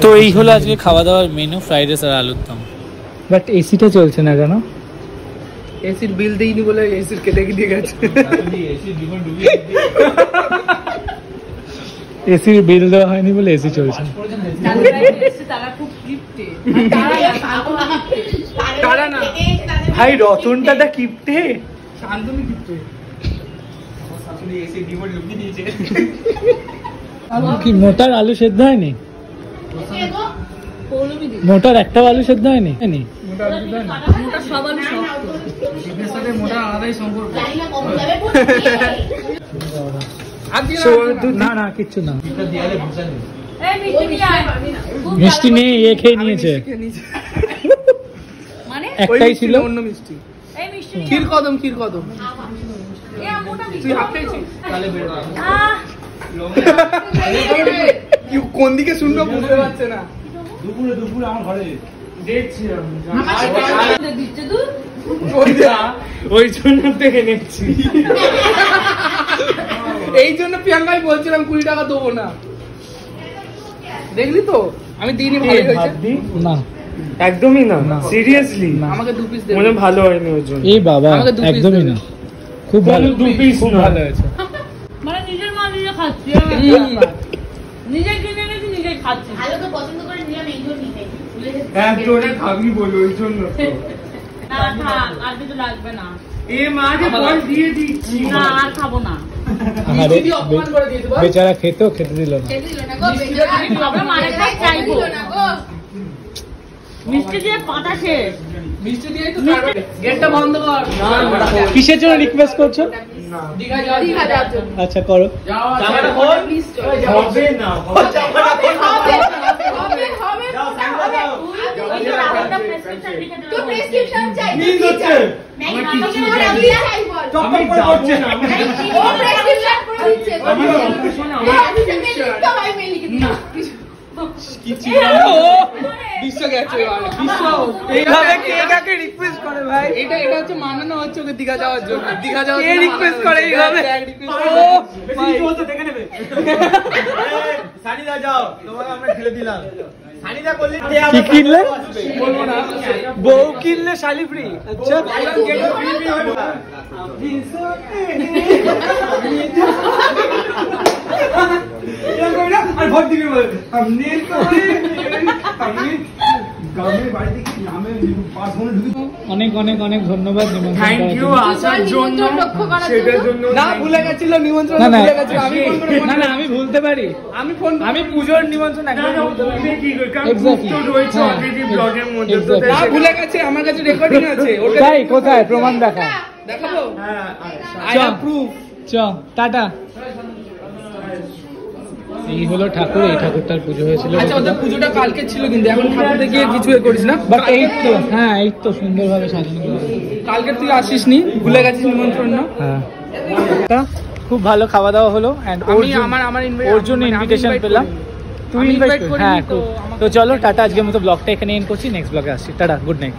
তো এই হলো আজকে খাওয়া দাওয়ার মেনু, ফ্রাইড রাইস আর আলুর দম। বাট এসিটা চলছে না কেন? এসির বিল দেইনি বলে এসির কেটে দিয়ে গেছে। এসির বিল দেওয়া হয়নি বলে এসি চলছে। ভাই রতনটা দা কিপটে, শান্তনু কিপটে। কি মোটার আলু সেদ্ধ হয়নি? মোটার একটা আলু সেদ্ধ হয়নি? না না কিচ্ছু না, মিষ্টি নেই, এ খেয়ে নিয়েছে। একটাই ছিল অন্য মিষ্টি। ক্ষীর কদম, ক্ষীর কদম তুই হাফ খেয়েছিস? কোন দিকে শুনবে বুঝতে পারছে না। দুপুরে আমার ঘরে দেখছিলাম, ওই জন্য থেকে নিচ্ছি। এই জন্য প্রিয়াঙ্কাই বলছিলাম 20 টাকা দেবো না, দেখলি তো আমি দিইনি। ভালো হয়েছে না, একদমই না, সিরিয়াসলি আমাকে 2 পিস দে, মনে ভালো হয়নি ওর জন্য। এই বাবা একদমই না, খুব ভালো, 2 পিস খুব ভালো হয়েছে। মানে নিজের মা নিজে খাচ্ছি, নিজে কিনে এনেছি নিজে খাচ্ছি। ভালো তো পছন্দ করে নিলাম, এই জন্য নিতে একজনে খাবি বলে ওই জন্য। না থাক, আর কিছু লাগবে না। এ মা যে বল দিয়ে দিচ্ছি, না আর খাবো না। আরে বেচারা খেতে দিল না। আমরা মারে খাই চাইবো মিষ্টি দিয়ে পাতা শেষ। মিষ্টি দিয়ে তো গেটটা বন্ধ কর। কিসের জন্য রিকোয়েস্ট করছো? দীঘা যাওয়ার জন্য। আচ্ছা করো। জামাটা খোল। হবে না, তো প্রেসক্রিপশন চাই। নিজ হচ্ছে আমার কিছু চাই। টপ করছে না, ও প্রেসক্রিপশন করে দিচ্ছে। তো ভাই মেল লিখে দিন। কিছু বিশ্ব গেছে, বিশ্ব এইভাবে কে কাকে রিকোয়েস্ট করে ভাই? এটা হচ্ছে মানানো হচ্ছে ওকে দীঘা যাওয়ার জন্য। দীঘা যাওয়ার কে রিকোয়েস্ট করে এইভাবে? ও ভাই তো দেখে নেবে। সানিদা যাও, তোমাকে আমরা ঠেলে দিলাম। সানিদা করলে কি কিনলে? বলবো না, বউ কিনলে শালি ফ্রি। আচ্ছা গেট ফ্রি হবে না। আর ভোট দিবি বল, हमने तो हमने গ্রামের বাড়িতে কি নামে পাস মনে ঢুকি। অনেক অনেক অনেক ধন্যবাদ নিমন্ত্রণ থ্যাংক করার ইউ জন্য। আসার জন্য, সেটার জন্য না ভুলে গেছিল নিমন্ত্রণ, না না ভুলে গেছিল। আমি ফোন করে না না আমি ভুলতে পারি, আমি পূজোর নিমন্ত্রণ একদম ভুলতে পারি। কি কারণ Exactly. তো রয়েছে হ্যাঁ। অলরেডি ব্লগের মধ্যে, তো Exactly. না ভুলে গেছে। আমার কাছে রেকর্ডিং আছে, ওটা তাই কোথায় প্রমাণ দেখা? দেখাবো। হ্যাঁ আই হ্যাভ প্রুফ। চ টাটা। এই হলো ঠাকুর, এই ঠাকুরটার পুজো হয়েছিল। আচ্ছা ওদের পুজোটা কালকে ছিল, কিন্তু এখন ঠাকুর দেখিয়ে কিছু করিস না। বাট এই তো, হ্যাঁ এই তো সুন্দরভাবে সাজানো। কালকে তুই আসিসনি, ভুলে গেছিস নিমন্ত্রণ না। হ্যাঁ খুব ভালো খাওয়া দাওয়া হলো, এন্ড ওর জন্য ইনভিটেশন পেলাম। তুই ইনভাইট, হ্যাঁ তো চলো টাটা, আজকের মতো ব্লগটা এখানে এন্ড করছি, নেক্সট ব্লগে আসছি। Tata, good night.